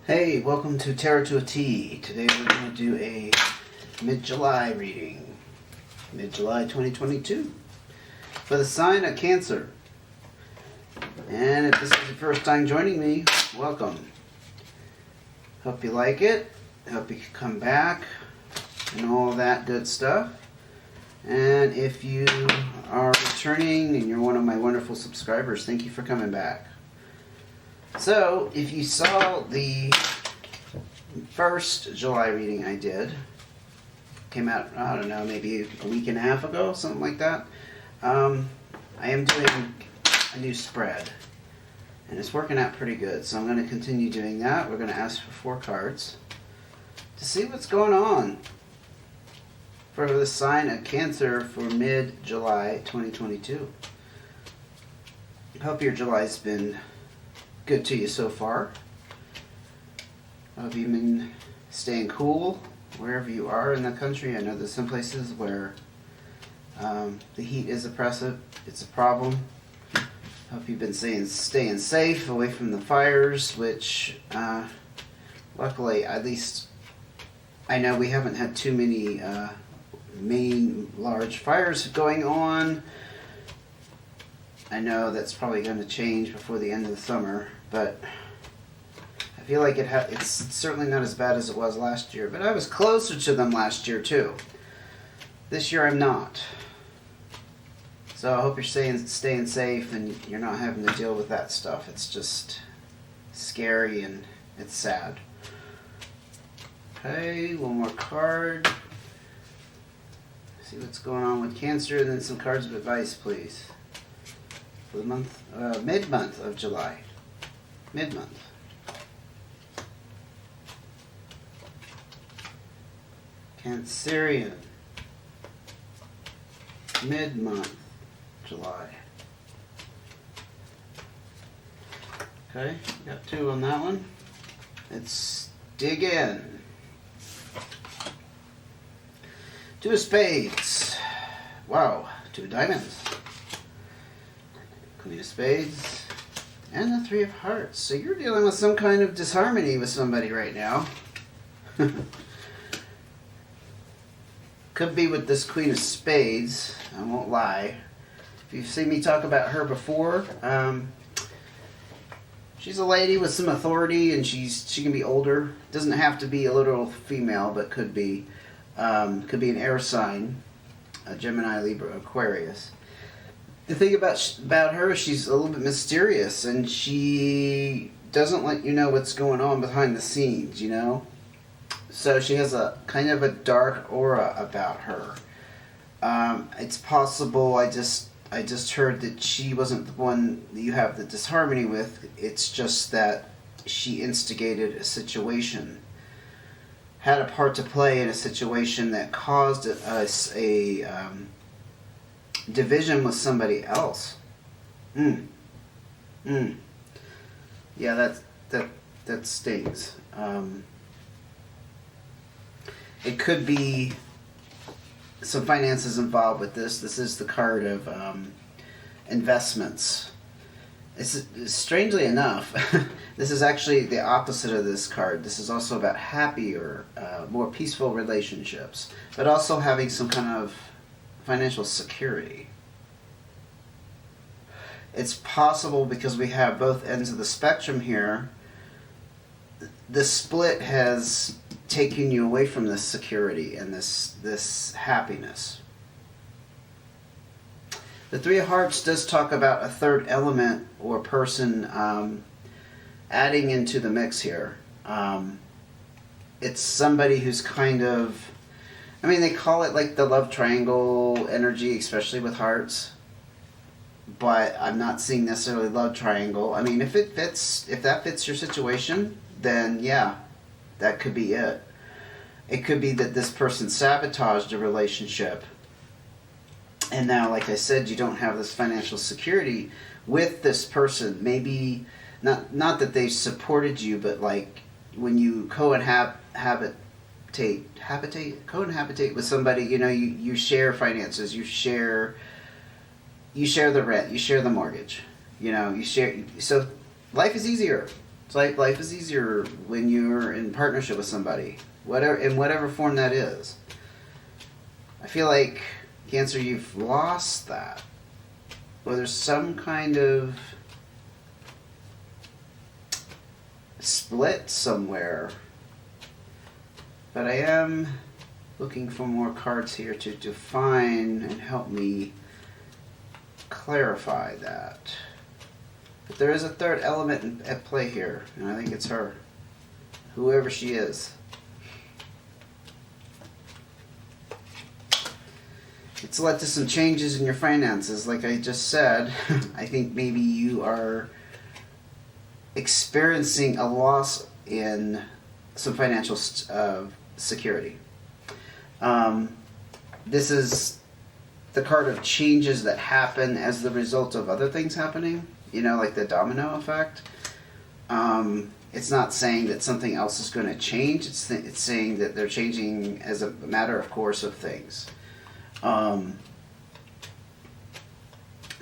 Hey, welcome to Tarot to a T. Today we're going to do a mid-July reading. Mid-July 2022. For the sign of Cancer. And if this is your first time joining me, welcome. Hope you like it. Hope you can come back. And all that good stuff. And if you are returning and you're one of my wonderful subscribers, thank you for coming back. So, if you saw the first July reading I did, came out, I don't know, maybe a week and a half ago, something like that, I am doing a new spread, and it's working out pretty good, so I'm going to continue doing that. We're going to ask for 4 cards to see what's going on for the sign of Cancer for mid-July 2022. I hope your July's been good to you so far. I hope you've been staying cool wherever you are in the country. I know there's some places where the heat is oppressive. It's a problem. I hope you've been staying safe, away from the fires, which luckily, at least I know we haven't had too many main large fires going on. I know that's probably going to change before the end of the summer, but I feel like it's certainly not as bad as it was last year, but I was closer to them last year too. This year I'm not. So I hope you're staying safe and you're not having to deal with that stuff. It's just scary and it's sad. Okay, one more card. See what's going on with Cancer, and then some cards of advice, please. For the month, mid-month of July. Mid-month. Cancerian. Mid-month, July. Okay, got 2 on that one. Let's dig in. 2 of spades. Wow, 2 of diamonds. Queen of spades, and the 3 of hearts. So you're dealing with some kind of disharmony with somebody right now. Could be with this Queen of spades, I won't lie. If you've seen me talk about her before, she's a lady with some authority, and she can be older. Doesn't have to be a literal female, but could be an air sign, a Gemini, Libra, Aquarius. The thing about her, she's a little bit mysterious, and she doesn't let you know what's going on behind the scenes, you know? So she has a kind of a dark aura about her. It's possible, I just heard that she wasn't the one that you have the disharmony with. It's just that she instigated a situation, had a part to play in a situation that caused us a division with somebody else. Yeah, that stings. It could be some finances involved with this. This is the card of investments. It's strangely enough, this is actually the opposite of this card. This is also about happier, more peaceful relationships, but also having some kind of financial security. It's possible, because we have both ends of the spectrum here, the split has taken you away from this security and this happiness. The 3 of hearts does talk about a third element or person adding into the mix here. It's somebody who's kind of, I mean, they call it like the love triangle energy, especially with hearts. But I'm not seeing necessarily love triangle. I mean, if that fits your situation, then yeah, that could be it. It could be that this person sabotaged a relationship, and now, like I said, you don't have this financial security with this person. Maybe not that they've supported you, but like when you cohabitate with somebody, you know, you share finances, you share the rent, you share the mortgage, you know, you share. So life is easier. It's like life is easier when you're in partnership with somebody, whatever in whatever form that is. I feel like Cancer, you've lost that. Well, there's some kind of split somewhere. But I am looking for more cards here to define and help me clarify that. But there is a third element at play here, and I think it's her. Whoever she is. It's led to some changes in your finances. Like I just said, I think maybe you are experiencing a loss in some financial security. This is the card of changes that happen as the result of other things happening, you know, like the domino effect. It's not saying that something else is going to change. It's saying that they're changing as a matter of course of things.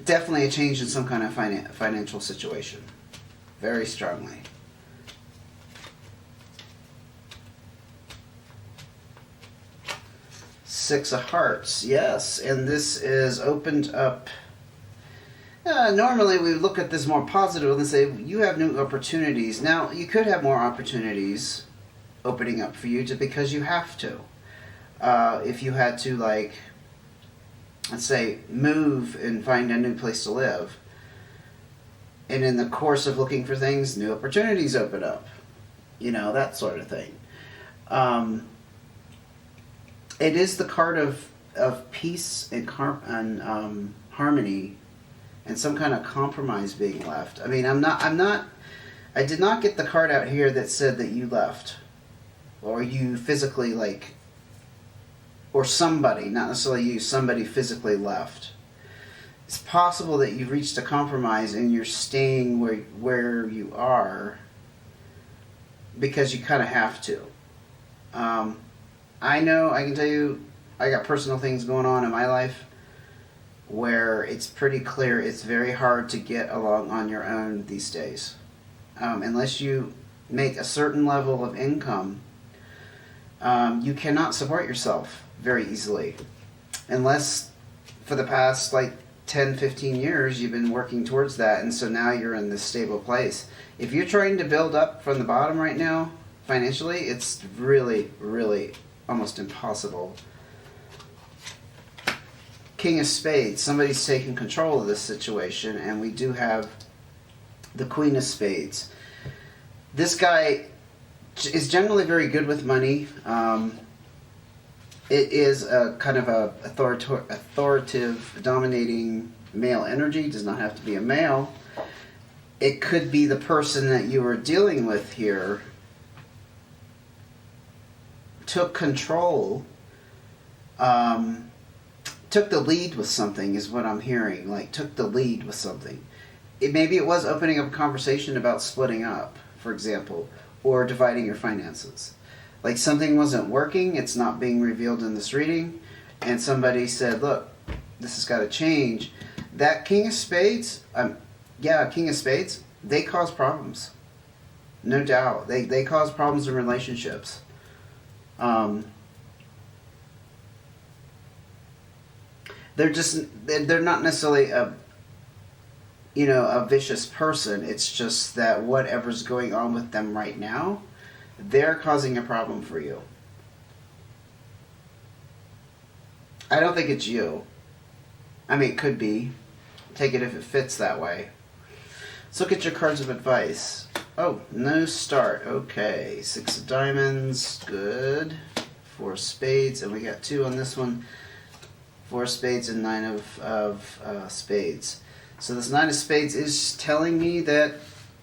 Definitely a change in some kind of financial situation. Very strongly. Six of Hearts, yes, and this is opened up. Normally we look at this more positive and say you have new opportunities. Now you could have more opportunities opening up for you just because you have to. If you had to, like, let's say, move and find a new place to live, and in the course of looking for things, new opportunities open up. You know, that sort of thing. It is the card of peace and harmony, and some kind of compromise being left. I mean, I did not get the card out here that said that you left, or you physically, like, or somebody, not necessarily you, somebody physically left. It's possible that you've reached a compromise and you're staying where you are because you kind of have to. I know, I can tell you, I got personal things going on in my life where it's pretty clear it's very hard to get along on your own these days. Unless you make a certain level of income, you cannot support yourself very easily. Unless for the past, like, 10, 15 years you've been working towards that, and so now you're in this stable place. If you're trying to build up from the bottom right now, financially, it's really, really almost impossible. King of Spades, somebody's taking control of this situation, and we do have the Queen of Spades. This guy is generally very good with money. It is a kind of a authoritative, dominating male energy. It does not have to be a male. It could be the person that you are dealing with here took control, took the lead with something, is what I'm hearing. Like, took the lead with something. Maybe it was opening up a conversation about splitting up, for example, or dividing your finances. Like, something wasn't working, it's not being revealed in this reading, and somebody said, look, this has got to change. That King of Spades, King of Spades, they cause problems. No doubt. They cause problems in relationships. They're not necessarily a vicious person. It's just that whatever's going on with them right now, they're causing a problem for you. I don't think it's you. I mean, it could be. Take it if it fits that way. Let's look at your cards of advice. Oh, no start. Okay. 6 of diamonds. Good. 4 of spades. And we got 2 on this one. 4 of spades and 9 of spades. So this 9 of spades is telling me that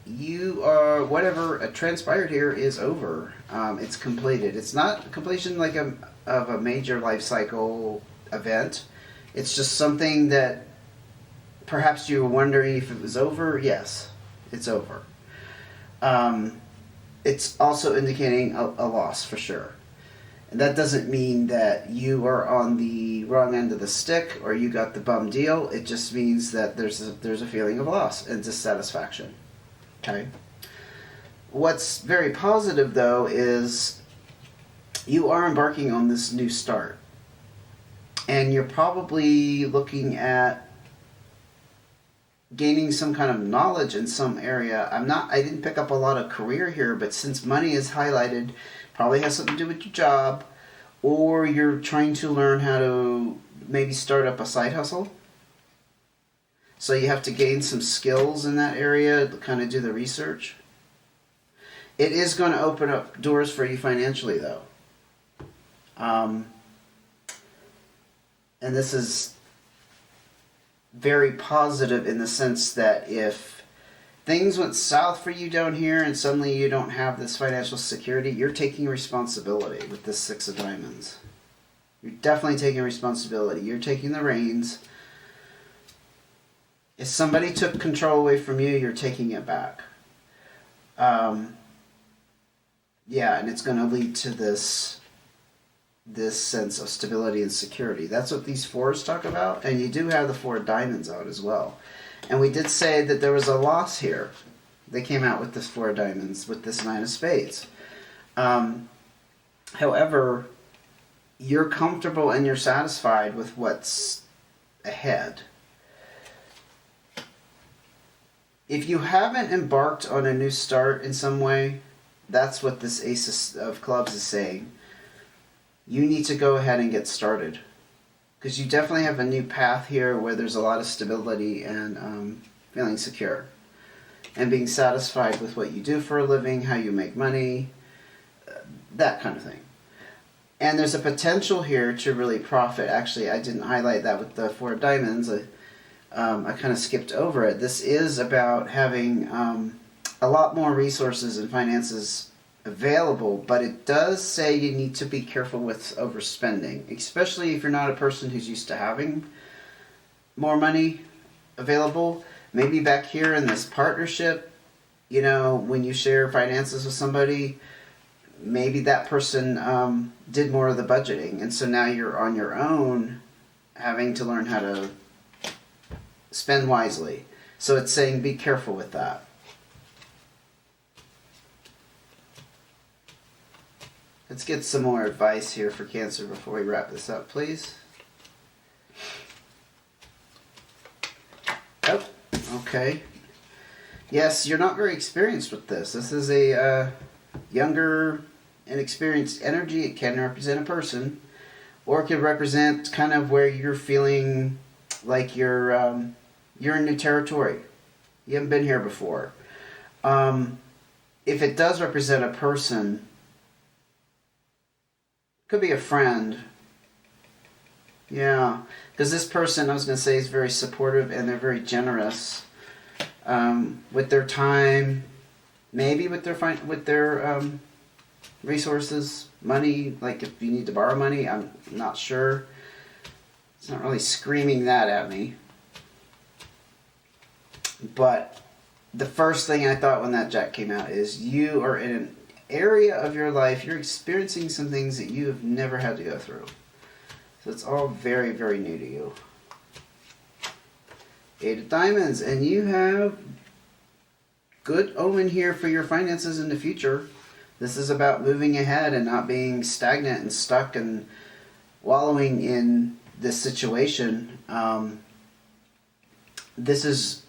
you are, whatever transpired here is over. It's completed. It's not completion like of a major life cycle event. It's just something that perhaps you were wondering if it was over. Yes, it's over. It's also indicating a loss for sure. And that doesn't mean that you are on the wrong end of the stick or you got the bum deal. It just means that there's a feeling of loss and dissatisfaction. Okay? What's very positive, though, is you are embarking on this new start. And you're probably looking at gaining some kind of knowledge in some area. I didn't pick up a lot of career here, but since money is highlighted, probably has something to do with your job, or you're trying to learn how to maybe start up a side hustle. So you have to gain some skills in that area to kind of do the research. It is going to open up doors for you financially, though. And this is very positive in the sense that if things went south for you down here and suddenly you don't have this financial security, you're taking responsibility with this Six of Diamonds. You're definitely taking responsibility. You're taking the reins. If somebody took control away from you, you're taking it back. Yeah, and it's going to lead to this sense of stability and security. That's what these fours talk about, and you do have the Four of Diamonds out as well. And we did say that there was a loss here. They came out with this Four of Diamonds, with this Nine of Spades. However, you're comfortable and you're satisfied with what's ahead. If you haven't embarked on a new start in some way, that's what this Ace of Clubs is saying. You need to go ahead and get started. Because you definitely have a new path here where there's a lot of stability and feeling secure. And being satisfied with what you do for a living, how you make money, that kind of thing. And there's a potential here to really profit. Actually, I didn't highlight that with the Four of Diamonds. I kind of skipped over it. This is about having a lot more resources and finances available, but it does say you need to be careful with overspending, especially if you're not a person who's used to having more money available. Maybe back here in this partnership, you know, when you share finances with somebody, maybe that person did more of the budgeting, and so now you're on your own having to learn how to spend wisely. So it's saying be careful with that. Let's get some more advice here for Cancer before we wrap this up, please. Oh, okay. Yes, you're not very experienced with this. This is a younger, inexperienced energy. It can represent a person, or it could represent kind of where you're feeling like you're in new territory. You haven't been here before. If it does represent a person, could be a friend. Yeah, because this person, I was going to say, is very supportive and they're very generous with their time, maybe with their resources, money. Like if you need to borrow money, I'm not sure. It's not really screaming that at me. But the first thing I thought when that Jack came out is you are in an area of your life, you're experiencing some things that you have never had to go through. So it's all very, very new to you. Eight of Diamonds, and you have good omen here for your finances in the future. This is about moving ahead and not being stagnant and stuck and wallowing in this situation. This is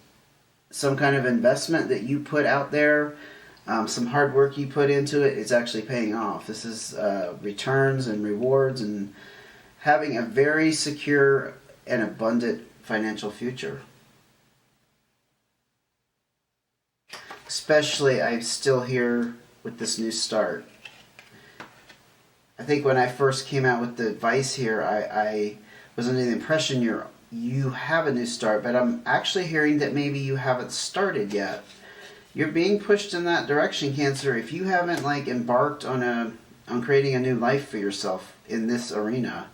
some kind of investment that you put out there. Some hard work you put into it is actually paying off. This is returns and rewards and having a very secure and abundant financial future. Especially, I'm still here with this new start. I think when I first came out with the advice here, I was under the impression you have a new start, but I'm actually hearing that maybe you haven't started yet. You're being pushed in that direction, Cancer. If you haven't embarked on creating a new life for yourself in this arena,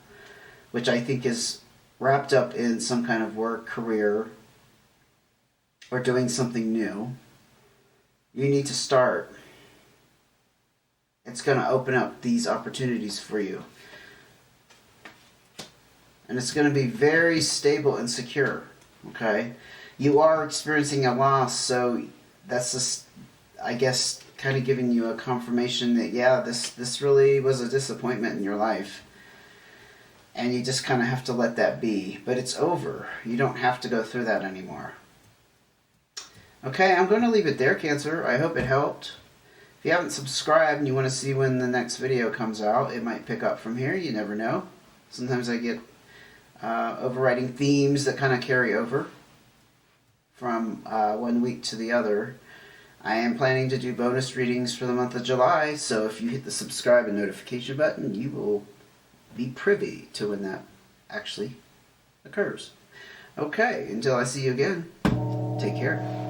which I think is wrapped up in some kind of work, career, or doing something new, you need to start. It's going to open up these opportunities for you. And it's going to be very stable and secure. Okay? You are experiencing a loss, so that's just, I guess, kind of giving you a confirmation that, yeah, this really was a disappointment in your life. And you just kind of have to let that be. But it's over. You don't have to go through that anymore. Okay, I'm going to leave it there, Cancer. I hope it helped. If you haven't subscribed and you want to see when the next video comes out, it might pick up from here. You never know. Sometimes I get overriding themes that kind of carry over from one week to the other. I am planning to do bonus readings for the month of July, so if you hit the subscribe and notification button, you will be privy to when that actually occurs. Okay, until I see you again, take care.